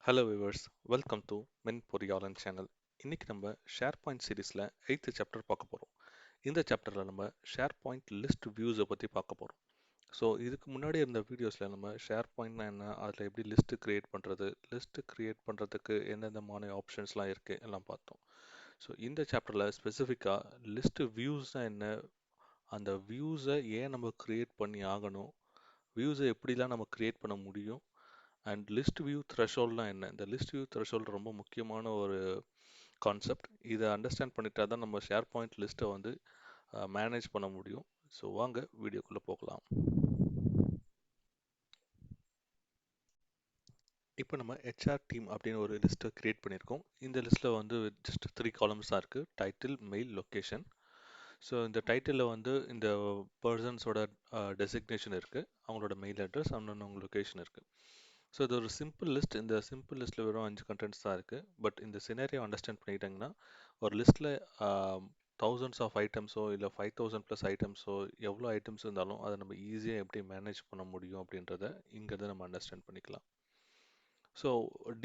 Hello viewers, welcome to men பொறியாளன் channel. இன்னைக்கு நம்ம share point சீரீஸில் 8th சாப்டர் பார்க்க போகிறோம். இந்த சாப்டரில் நம்ம ஷேர் பாயிண்ட் லிஸ்ட் வியூஸை பற்றி பார்க்க போகிறோம். ஸோ இதுக்கு முன்னாடி இருந்த வீடியோஸில் நம்ம ஷேர் பாயிண்ட்னா என்ன, அதில் எப்படி லிஸ்ட்டு க்ரியேட் பண்ணுறது, லிஸ்ட்டு க்ரியேட் பண்ணுறதுக்கு எந்தெந்த மாதிரி ஆப்ஷன்ஸ்லாம் இருக்குது எல்லாம் பார்த்தோம். ஸோ இந்த சாப்டரில் ஸ்பெசிஃபிக்காக லிஸ்ட்டு வியூஸ்னால் என்ன, அந்த வியூஸை ஏன் நம்ம க்ரியேட் பண்ணி ஆகணும், வியூஸை எப்படிலாம் நம்ம க்ரியேட் பண்ண முடியும், அண்ட் லிஸ்ட் வியூ த்ரெஷோல்ட்னா என்ன, இந்த லிஸ்ட் வியூ த்ரெஷோல்ட் ரொம்ப முக்கியமான ஒரு கான்செப்ட். இதை அண்டர்ஸ்டாண்ட் பண்ணிட்டா தான் நம்ம ஷேர் பாயிண்ட் லிஸ்ட்டை வந்து மேனேஜ் பண்ண முடியும். ஸோ வாங்க வீடியோக்குள்ளே போகலாம். இப்போ நம்ம ஹெச்ஆர் டீம் அப்படின்னு ஒரு லிஸ்ட்டை க்ரியேட் பண்ணியிருக்கோம். இந்த லிஸ்ட்டில் வந்து ஜஸ்ட் 3 காலம்ஸ் தான் இருக்குது: டைட்டில், மெயில், லொக்கேஷன். ஸோ இந்த டைட்டிலில் வந்து இந்த பர்சன்ஸோட டெசிக்னேஷன் இருக்குது, அவங்களோட மெயில் அட்ரஸ், அவங்க லொக்கேஷன் இருக்குது. ஸோ இது ஒரு சிம்பிள் லிஸ்ட். இந்த சிம்பிள் லிஸ்ட்டில் வெறும் 5 கண்டென்ட்ஸ் தான் இருக்குது. பட் இந்த சினேரியோ அண்டர்ஸ்டாண்ட் பண்ணிக்கிட்டிங்கன்னா ஒரு லிஸ்ட்டில் thousands ஆஃப் ஐட்டம்ஸோ இல்லை 5000 ப்ளஸ் ஐட்டம்ஸோ எவ்வளோ ஐட்டம்ஸ் இருந்தாலும் அதை நம்ம ஈஸியாக எப்படி மேனேஜ் பண்ண முடியும் அப்படின்றத இங்கேருந்து நம்ம அண்டர்ஸ்டாண்ட் பண்ணிக்கலாம். ஸோ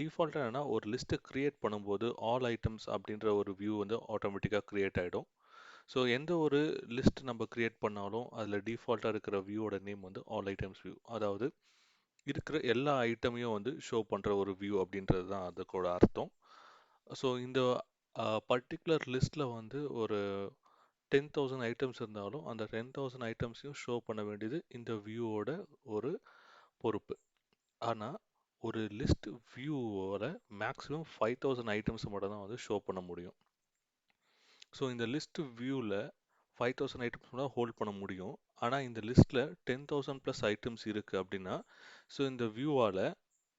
டிஃபால்ட்டாக என்னென்னா, ஒரு லிஸ்ட்டை க்ரியேட் பண்ணும்போது ஆல் ஐட்டம்ஸ் அப்படின்ற ஒரு வியூ வந்து ஆட்டோமேட்டிக்காக க்ரியேட் ஆகிடும். ஸோ எந்த ஒரு லிஸ்ட் நம்ம க்ரியேட் பண்ணாலும் அதில் டிஃபால்ட்டாக இருக்கிற வியூவோட நேம் வந்து ஆல் ஐட்டம்ஸ் வியூ. அதாவது இருக்கிற எல்லா ஐட்டமையும் வந்து ஷோ பண்ணுற ஒரு வியூ அப்படின்றது தான் அதுக்கோட அர்த்தம். ஸோ இந்த பர்டிகுலர் லிஸ்ட்டில் வந்து ஒரு 10,000 ஐட்டம்ஸ் இருந்தாலும் அந்த 10,000 ஐட்டம்ஸையும் ஷோ பண்ண வேண்டியது இந்த வியூவோட ஒரு பொறுப்பு. ஆனால் ஒரு லிஸ்ட் வியூவோட மேக்ஸிமம் 5,000 ஐட்டம்ஸ் மட்டும் தான் வந்து ஷோ பண்ண முடியும். ஸோ இந்த லிஸ்ட் வியூவில் 5,000 ஐட்டம்ஸ் தான் ஹோல்ட் பண்ண முடியும். ஆனால் இந்த லிஸ்ட்டில் 10,000 ப்ளஸ் ஐட்டம்ஸ் இருக்குது அப்படின்னா, ஸோ இந்த வியூவால்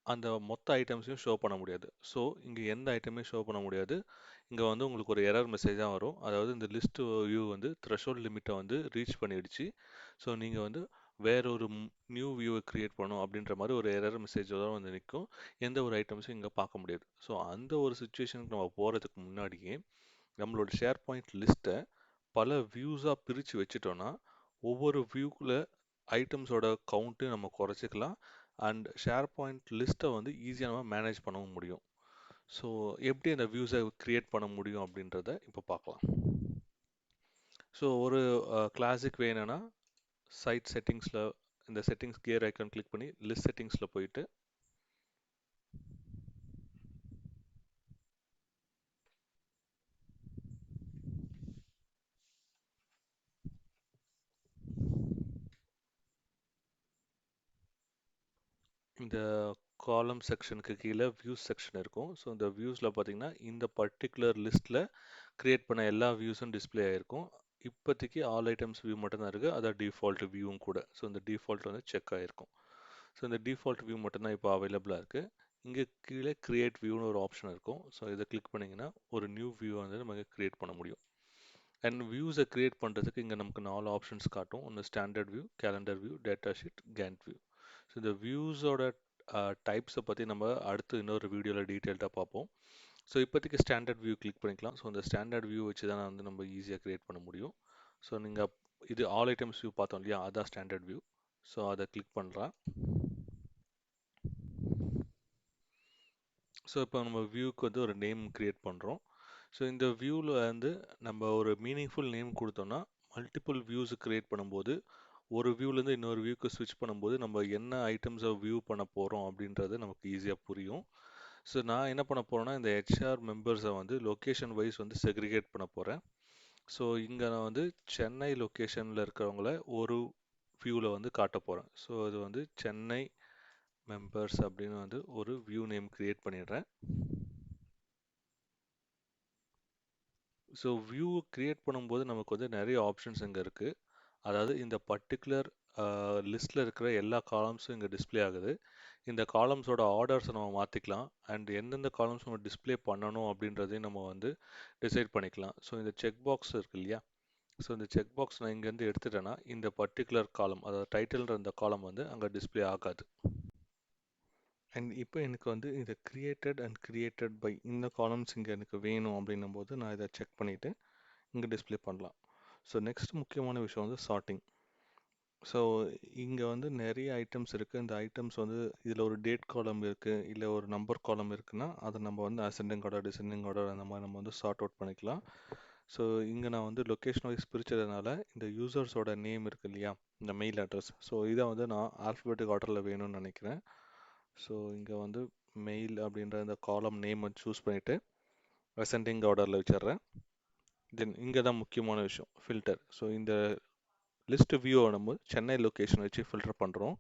அந்த மொத்த ஐட்டம்ஸையும் ஷோ பண்ண முடியாது. ஸோ இங்கே எந்த ஐட்டமே ஷோ பண்ண முடியாது. இங்கே வந்து உங்களுக்கு ஒரு எரர் மெசேஜ் தான் வரும். அதாவது இந்த லிஸ்ட் வியூ வந்து த்ரெஷோல்ட் லிமிட்டை வந்து ரீச் பண்ணிடுச்சு, ஸோ நீங்கள் வந்து வேற ஒரு நியூ வியூவை க்ரியேட் பண்ணணும் அப்படின்ற மாதிரி ஒரு எரர் மெசேஜோட வந்து நிற்கும். எந்த ஒரு ஐட்டம்ஸும் இங்கே பார்க்க முடியாது. ஸோ அந்த ஒரு சுச்சுவேஷனுக்கு நம்ம போகிறதுக்கு முன்னாடியே நம்மளோட ஷேர் பாயிண்ட் லிஸ்ட்டை பல வியூஸாக பிரித்து வச்சுட்டோன்னா ஒவ்வொரு வியூக்குள்ள ஐட்டம்ஸோட கவுண்ட்டு நம்ம குறைச்சிக்கலாம். அண்ட் ஷேர் பாயிண்ட் லிஸ்ட்டை வந்து ஈஸியாக நம்ம மேனேஜ் பண்ணவும் முடியும். ஸோ எப்படி அந்த வியூஸை க்ரியேட் பண்ண முடியும் அப்படின்றத இப்போ பார்க்கலாம். ஸோ ஒரு கிளாசிக் வே என்னென்னா, சைட் செட்டிங்ஸில் இந்த செட்டிங்ஸ் கியர் ஐக்கான் கிளிக் பண்ணி லிஸ்ட் செட்டிங்ஸில் போயிட்டு இந்த காலம் செக்ஷனுக்கு கீழே வியூஸ் செக்ஷன் இருக்கும். ஸோ இந்த வியூஸில் பார்த்தீங்கன்னா இந்த பர்டிகுலர் லிஸ்ட்டில் க்ரியேட் பண்ண எல்லா வியூஸும் டிஸ்பிளே ஆகிருக்கும். இப்போதைக்கு ஆல் ஐட்டம்ஸ் வியூ மட்டும்தான் இருக்குது, அதான் டிஃபால்ட் வியூவும் கூட. ஸோ இந்த டிஃபால்ட் வந்து செக் ஆகிருக்கும். ஸோ இந்த டிஃபால்ட் வியூ மட்டும்தான் இப்போ அவைலபிளாக இருக்குது. இங்கே கீழே கிரியேட் வியூன்னு ஒரு ஆப்ஷன் இருக்கும். ஸோ இதை கிளிக் பண்ணிங்கன்னா ஒரு நியூ வியூ வந்து நம்ம க்ரியேட் பண்ண முடியும். அண்ட் வியூஸை க்ரியேட் பண்ணுறதுக்கு இங்கே நமக்கு 4 ஆப்ஷன்ஸ் காட்டும். ஒன்று standard view, calendar view, data sheet, Cantt view. So இந்த வியூஸோட டைப்ஸை பற்றி நம்ம அடுத்து இன்னொரு வீடியோவில் டீட்டெயில்டாக பார்ப்போம். ஸோ இப்போதைக்கு ஸ்டாண்டர்ட் வியூ கிளிக் பண்ணிக்கலாம். ஸோ இந்த ஸ்டாண்டர்ட் வியூ வச்சு தான் வந்து நம்ம ஈஸியாக க்ரியேட் பண்ண முடியும். ஸோ நீங்கள் இது ஆல் ஐட்டம்ஸ் வியூ பார்த்தோம் இல்லையா, அதான் ஸ்டாண்டர்ட் வியூ. ஸோ அதை கிளிக் பண்ணுறேன். ஸோ இப்போ நம்ம வியூக்கு வந்து ஒரு நேம் க்ரியேட் பண்ணுறோம். ஸோ இந்த வியூவில் வந்து நம்ம ஒரு மீனிங்ஃபுல் நேம் கொடுத்தோம்னா மல்டிபிள் வியூஸ் க்ரியேட் பண்ணும்போது ஒரு வியூலேருந்து இன்னொரு வியூக்கு ஸ்விட்ச் பண்ணும்போது நம்ம என்ன ஐட்டம்ஸை வியூ பண்ண போகிறோம் அப்படின்றது நமக்கு ஈஸியாக புரியும். ஸோ நான் என்ன பண்ண போகிறேன்னா, இந்த ஹெச்ஆர் மெம்பர்ஸை வந்து லொக்கேஷன் வைஸ் வந்து செக்ரிகேட் பண்ண போகிறேன். ஸோ இங்கே நான் வந்து சென்னை லொக்கேஷனில் இருக்கிறவங்கள ஒரு வியூவில் வந்து காட்ட போகிறேன். ஸோ இது வந்து சென்னை மெம்பர்ஸ் அப்படின்னு வந்து ஒரு வியூ நேம் க்ரியேட் பண்ணிடுறேன். ஸோ வியூ க்ரியேட் பண்ணும்போது நமக்கு வந்து நிறைய ஆப்ஷன்ஸ் இங்கே இருக்குது. அதாவது இந்த பர்டிகுலர் லிஸ்ட்டில் இருக்கிற எல்லா காலம்ஸும் இங்கே டிஸ்பிளே ஆகுது. இந்த காலம்ஸோட ஆர்டர்ஸை நம்ம மாற்றிக்கலாம். அண்ட் எந்தெந்த காலம்ஸ் நம்ம டிஸ்பிளே பண்ணணும் அப்படின்றதையும் நம்ம வந்து டிசைட் பண்ணிக்கலாம். ஸோ இந்த செக் பாக்ஸ் இருக்கு இல்லையா, ஸோ இந்த செக் பாக்ஸ் நான் இங்கேருந்து எடுத்துட்டேன்னா இந்த பர்டிகுலர் காலம், அதாவது டைட்டில்ன்ற இந்த காலம் வந்து அங்கே டிஸ்பிளே ஆகாது. அண்ட் இப்போ எனக்கு வந்து இதை கிரியேட்டட் அண்ட் கிரியேட்டட் பை இந்த காலம்ஸ் இங்கே எனக்கு வேணும் அப்படின்னும் போது நான் இதை செக் பண்ணிவிட்டு இங்கே டிஸ்பிளே பண்ணலாம். ஸோ நெக்ஸ்ட் முக்கியமான விஷயம் வந்து சார்ட்டிங். ஸோ இங்கே வந்து நிறைய ஐட்டம்ஸ் இருக்குது. இந்த ஐட்டம்ஸ் வந்து இதில் ஒரு டேட் காலம் இருக்குது, இல்லை ஒரு நம்பர் காலம் இருக்குன்னா அதை நம்ம வந்து அசெண்டிங் ஆர்டர், டிசெண்டிங் ஆர்டர் அந்த மாதிரி நம்ம வந்து சார்ட் அவுட் பண்ணிக்கலாம். ஸோ இங்கே நான் வந்து லொக்கேஷன் வைஸ் பிரித்ததுனால இந்த யூசர்ஸோட நேம் இருக்கு இல்லையா, இந்த மெயில் அட்ரஸ், ஸோ இதை வந்து நான் ஆல்ஃபபெட்டிக் ஆர்டரில் வேணும்னு நினைக்கிறேன். ஸோ இங்கே வந்து மெயில் அப்படின்ற இந்த காலம் நேம் வந்து சூஸ் பண்ணிவிட்டு அசெண்டிங் ஆர்டரில் வச்சிடுறேன். தென் இங்கே தான் முக்கியமான விஷயம், ஃபில்டர். ஸோ இந்த லிஸ்ட் வியூவை நம்ம சென்னை லொக்கேஷன் வச்சு ஃபில்டர் பண்ணுறோம்.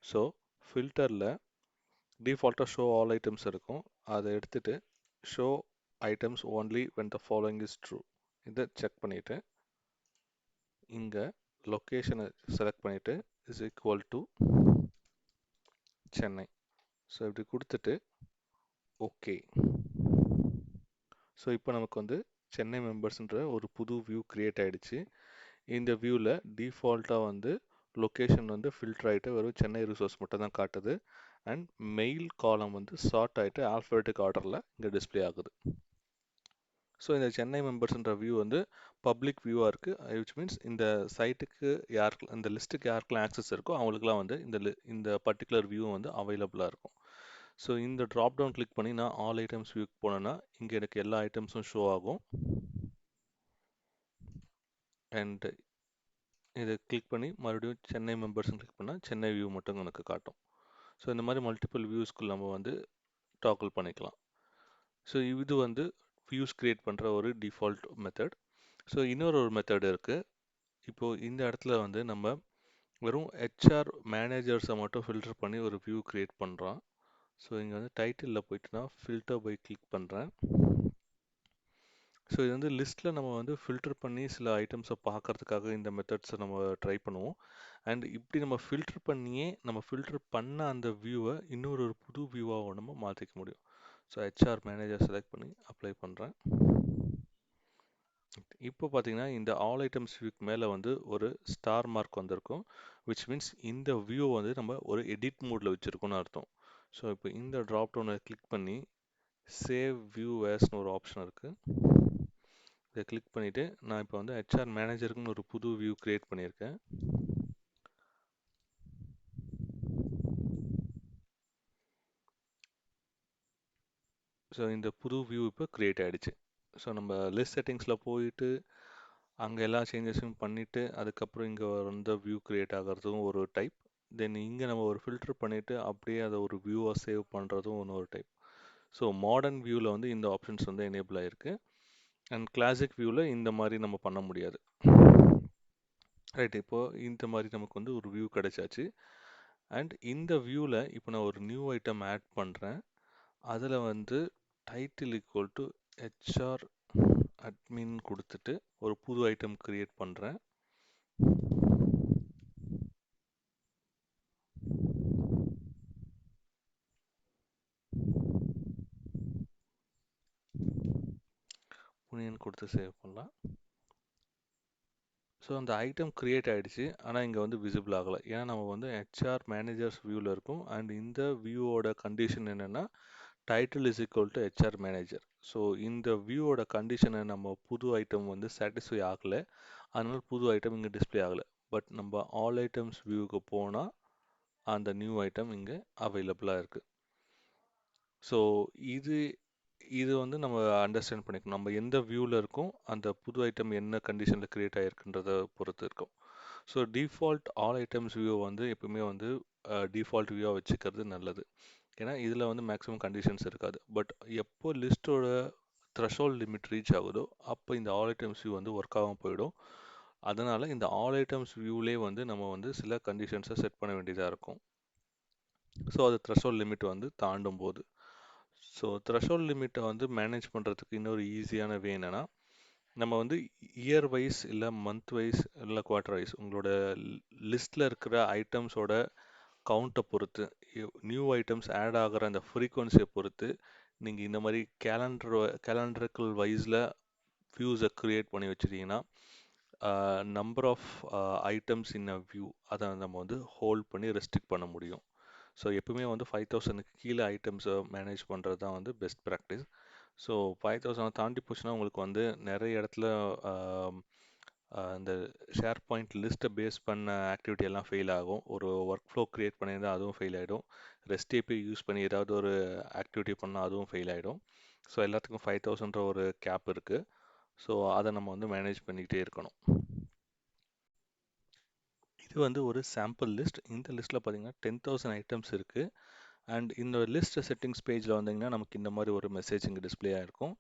ஸோ ஃபில்டரில் டிஃபால்ட்டாக ஷோ ஆல் ஐட்டம்ஸ் இருக்கும், அதை எடுத்துகிட்டு show items only when the following is true இதை செக் பண்ணிவிட்டு இங்கே லொக்கேஷனை செலக்ட் பண்ணிவிட்டு is equal to Chennai. So இப்படி கொடுத்துட்டு ஓகே. ஸோ இப்போ நமக்கு வந்து சென்னை மெம்பர்ஸ்ன்ற ஒரு புது வியூ க்ரியேட் ஆகிடுச்சு. இந்த வியூவில் டிஃபால்ட்டாக வந்து லொக்கேஷன் வந்து ஃபில்டர் ஆகிட்டு வெறும் சென்னை ரிசோர்ஸ் மட்டும் தான் காட்டுது. அண்ட் மெயில் காலம் வந்து சார்ட் ஆகிட்டு ஆல்ஃபபெட்டிக் ஆர்டரில் இங்கே டிஸ்பிளே ஆகுது. ஸோ இந்த சென்னை மெம்பர்ஸ்ன்ற வியூ வந்து பப்ளிக் வியூவாக இருக்குது, விச் மீன்ஸ் இந்த சைட்டுக்கு யாருக்கு, இந்த லிஸ்ட்டுக்கு யாருக்கெல்லாம் ஆக்சஸ் இருக்கோ அவங்களுக்குலாம் வந்து இந்த பர்டிகுலர் வியூ வந்து அவைலபிளாக இருக்கும். ஸோ இந்த ட்ராப் டவுன் கிளிக் பண்ணி நான் ஆல் ஐட்டம்ஸ் வியூக்கு போனேன்னா இங்கே எனக்கு எல்லா ஐட்டம்ஸும் ஷோ ஆகும். அண்ட் இதை கிளிக் பண்ணி மறுபடியும் சென்னை மெம்பர்ஸ்னு கிளிக் பண்ணால் சென்னை வியூ மட்டும் எனக்கு காட்டும். ஸோ இந்த மாதிரி மல்டிபிள் வியூஸ்க்கு நம்ம வந்து டாக்கிள் பண்ணிக்கலாம். ஸோ இது வந்து வியூஸ் கிரியேட் பண்ணுற ஒரு டிஃபால்ட் மெத்தட். ஸோ இன்னொரு மெத்தட் இருக்குது. இப்போது இந்த இடத்துல வந்து நம்ம வெறும் ஹெச்ஆர் மேனேஜர்ஸை மட்டும் ஃபில்டர் பண்ணி ஒரு வியூ கிரியேட் பண்ணுறோம். ஸோ இங்கே வந்து டைட்டிலில் போயிட்டு நான் ஃபில்டர் பை கிளிக் பண்ணுறேன். ஸோ இது வந்து லிஸ்ட்டில் நம்ம வந்து ஃபில்டர் பண்ணி சில ஐட்டம்ஸை பார்க்கறதுக்காக இந்த மெத்தட்ஸை நம்ம ட்ரை பண்ணுவோம். அண்ட் இப்படி நம்ம ஃபில்டர் பண்ணியே நம்ம ஃபில்டர் பண்ண அந்த வியூவை இன்னொரு புது வியூவாக நம்ம மாற்றிக்க முடியும். ஸோ ஹெச்ஆர் மேனேஜர் செலக்ட் பண்ணி அப்ளை பண்ணுறேன். இப்போ பார்த்தீங்கன்னா இந்த ஆல் ஐட்டம்ஸ் வியூக்கு மேலே வந்து ஒரு ஸ்டார் மார்க் வந்திருக்கும், விச் மீன்ஸ் இந்த வியூ வந்து நம்ம ஒரு எடிட் மோடில் வச்சுருக்கோம்னு அர்த்தம். ஸோ இப்போ இந்த ட்ராப் டவுனை கிளிக் பண்ணி சேவ் வியூ வேஸ்னு ஒரு ஆப்ஷன் இருக்குது, இதை கிளிக் பண்ணிவிட்டு நான் இப்போ வந்து ஹெச்ஆர் மேனேஜருக்குன்னு ஒரு புது வியூ க்ரியேட் பண்ணியிருக்கேன். ஸோ இந்த புது வியூ இப்போ க்ரியேட் ஆகிடுச்சு. ஸோ நம்ம லிஸ்ட் செட்டிங்ஸில் போயிட்டு அங்கே எல்லா சேஞ்சஸும் பண்ணிவிட்டு அதுக்கப்புறம் இங்கே வந்து வியூ க்ரியேட் ஆகிறதும் ஒரு டைப். தென் இங்கே நம்ம ஒரு ஃபில்டர் பண்ணிவிட்டு அப்படியே அதை ஒரு வியூவாக சேவ் பண்ணுறதும் இன்னொரு டைப். ஸோ மாடர்ன் வியூவில் வந்து இந்த ஆப்ஷன்ஸ் வந்து எனேபிள் ஆகிருக்கு. அண்ட் கிளாசிக் வியூவில் இந்த மாதிரி நம்ம பண்ண முடியாது. ரைட், இப்போது இந்த மாதிரி நமக்கு வந்து ஒரு வியூ கிடைச்சாச்சு. அண்ட் இந்த வியூவில் இப்போ நான் ஒரு நியூ ஐட்டம் ஆட் பண்ணுறேன். அதில் வந்து title equal to HR admin கொடுத்துட்டு ஒரு புது ஐட்டம் க்ரியேட் பண்ணுறேன். புனியன் கொடுத்து சேவ் பண்ணலாம். ஸோ அந்த ஐட்டம் க்ரியேட் ஆகிடுச்சு, ஆனால் இங்கே வந்து விசிபிள் ஆகலை. ஏன்னா நம்ம வந்து ஹெச்ஆர் மேனேஜர்ஸ் வியூவில் இருக்கும். அண்ட் இந்த வியூவோட கண்டிஷன் என்னென்னா title is equal to HR manager. So இந்த வியூவோட கண்டிஷனை நம்ம புது ஐட்டம் வந்து சாட்டிஸ்ஃபை ஆகலை, அதனால புது ஐட்டம் இங்கே டிஸ்பிளே ஆகலை. பட் நம்ம ஆல் ஐட்டம்ஸ் வியூவுக்கு போனால் அந்த நியூ ஐட்டம் இங்கே அவைலபிளாக இருக்குது. ஸோ இது வந்து நம்ம அண்டர்ஸ்டாண்ட் பண்ணிக்கணும். நம்ம எந்த வியூவில் இருக்கோம், அந்த புது ஐட்டம் என்ன கண்டிஷனில் க்ரியேட் ஆகிருக்குன்றத பொறுத்து இருக்கும். So default all items view வந்து எப்பவுமே வந்து டிஃபால்ட் வியூவாக வச்சுக்கிறது நல்லது. ஏன்னா இதில் வந்து மேக்ஸிமம் கண்டிஷன்ஸ் இருக்காது. பட் எப்போ லிஸ்ட்டோட த்ரெஷோல்ட் லிமிட் ரீச் ஆகுதோ அப்போ இந்த ஆல் ஐட்டம்ஸ் வியூ வந்து ஒர்க் ஆகாமல் போயிடும். அதனால் இந்த ஆல் ஐட்டம்ஸ் வியூலே வந்து நம்ம வந்து சில கண்டிஷன்ஸை செட் பண்ண வேண்டியதாக இருக்கும். ஸோ அது த்ரெஷோல்ட் லிமிட் வந்து தாண்டும் போது. ஸோ த்ரெஷோல்ட் லிமிட்டை வந்து மேனேஜ் பண்ணுறதுக்கு இன்னொரு ஈஸியான வே என்னென்னா, நம்ம வந்து இயர் வைஸ் இல்லை மந்த் வைஸ் இல்லை குவார்ட்டர் வைஸ் உங்களோட லிஸ்ட்டில் இருக்கிற ஐட்டம்ஸோட கவுண்ட்டை பொறுத்து, நியூ ஐட்டம்ஸ் ஆட் ஆகிற அந்த ஃப்ரீக்வன்சியை பொறுத்து நீங்கள் இந்த மாதிரி கேலண்டரிக்கல் வைஸில் வியூஸை க்ரியேட் பண்ணி வச்சுட்டிங்கன்னா number of items in a view அதை நம்ம வந்து ஹோல்ட் பண்ணி ரெஸ்ட்ரிக்ட் பண்ண முடியும். ஸோ எப்பவுமே வந்து 5000க்கு கீழே ஐட்டம்ஸை மேனேஜ் பண்ணுறது தான் வந்து பெஸ்ட் ப்ராக்டிஸ். ஸோ 5000 தாண்டி போச்சுன்னா உங்களுக்கு வந்து நிறைய இடத்துல இந்த ஷேர் பாயிண்ட் லிஸ்ட்டை பேஸ் பண்ண ஆக்டிவிட்டி எல்லாம் ஃபெயில் ஆகும். ஒரு ஒர்க் ஃப்ளோ க்ரியேட் பண்ணியிருந்தா அதுவும் ஃபெயில் ஆகிடும். ரெஸ்ட் ஏபிஐ யூஸ் பண்ணி ஏதாவது ஒரு ஆக்டிவிட்டி பண்ணால் அதுவும் ஃபெயில் ஆகிடும். ஸோ எல்லாத்துக்கும் 5000 ஒரு கேப் இருக்குது. ஸோ அதை நம்ம வந்து மேனேஜ் பண்ணிக்கிட்டே இருக்கணும். இது வந்து ஒரு சாம்பிள் லிஸ்ட். இந்த லிஸ்ட்டில் பார்த்தீங்கன்னா 10,000 ஐட்டம்ஸ் இருக்குது. அண்ட் இந்த லிஸ்ட் செட்டிங்ஸ் பேஜில் வந்தீங்கன்னா நமக்கு இந்த மாதிரி ஒரு மெசேஜ் இங்கே டிஸ்பிளே ஆகிருக்கும்.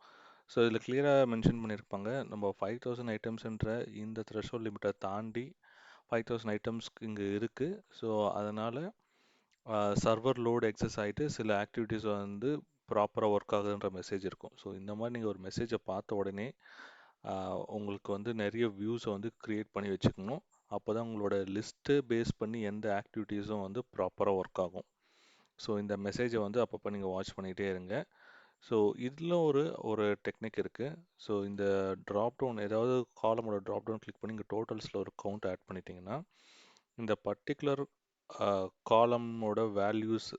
ஸோ இதில் கிளியராக மென்ஷன் பண்ணியிருப்பாங்க, நம்ம 5000 ஐட்டம்ஸ்ன்ற இந்த த்ரெஷோல்ட் லிமிட்டை தாண்டி 5000 ஐட்டம்ஸ்க்கு இங்கே இருக்குது. ஸோ அதனால் சர்வர் லோடு எக்ஸஸ் ஆகிட்டு சில ஆக்டிவிட்டீஸ் வந்து ப்ராப்பராக ஒர்க் ஆகுதுன்ற மெசேஜ் இருக்கும். ஸோ இந்த மாதிரி நீங்கள் ஒரு மெசேஜை பார்த்த உடனே உங்களுக்கு வந்து நிறைய வியூஸை வந்து க்ரியேட் பண்ணி வச்சுக்கணும். அப்போ தான் உங்களோட லிஸ்ட்டு பேஸ் பண்ணி எந்த ஆக்டிவிட்டீஸும் வந்து ப்ராப்பராக ஒர்க் ஆகும். ஸோ இந்த மெசேஜை வந்து அப்பப்போ நீங்கள் வாட்ச் பண்ணிகிட்டே இருங்க. ஸோ இதில் ஒரு டெக்னிக் இருக்குது. ஸோ இந்த ட்ராப் டவுன் ஏதாவது காலமோட ட்ராப் டவுன் கிளிக் பண்ணி இங்கே டோட்டல்ஸில் ஒரு கவுண்ட் ஆட் பண்ணிட்டீங்கன்னா இந்த பர்டிகுலர் காலமோட வேல்யூஸ்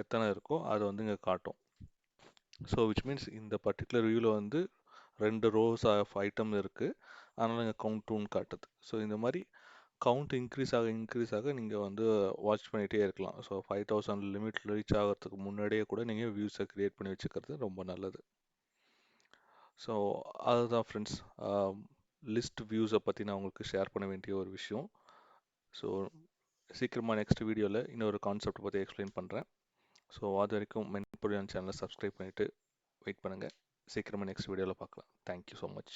எத்தனை இருக்கோ அதை வந்து இங்கே காட்டும். ஸோ விச் மீன்ஸ் இந்த பர்டிகுலர் வியூவில் வந்து 2 ரோஸ் ஆஃப் ஐட்டம் இருக்குது, அதனால் இங்கே கவுண்ட் 2ன்னு காட்டுது. ஸோ இந்த மாதிரி கவுண்ட் இன்க்ரீஸ் ஆக நீங்கள் வந்து வாட்ச் பண்ணிகிட்டே இருக்கலாம். ஸோ 5000 லிமிட் ரீச் ஆகிறதுக்கு முன்னாடியே கூட நீங்கள் வியூஸை க்ரியேட் பண்ணி வச்சுக்கிறது ரொம்ப நல்லது. ஸோ அதுதான் ஃப்ரெண்ட்ஸ், லிஸ்ட் வியூஸை பற்றி நான் உங்களுக்கு ஷேர் பண்ண வேண்டிய ஒரு விஷயம். ஸோ சீக்கிரமாக நெக்ஸ்ட் வீடியோவில் இன்னொரு கான்செப்ட் பற்றி எக்ஸ்பிளைன் பண்ணுறேன். ஸோ அது வரைக்கும் மென்பொருள் சேனலை சப்ஸ்கிரைப் பண்ணிவிட்டு வெயிட் பண்ணுங்கள். சீக்கிரமாக நெக்ஸ்ட் வீடியோவில் பார்க்கலாம். Thank you so much.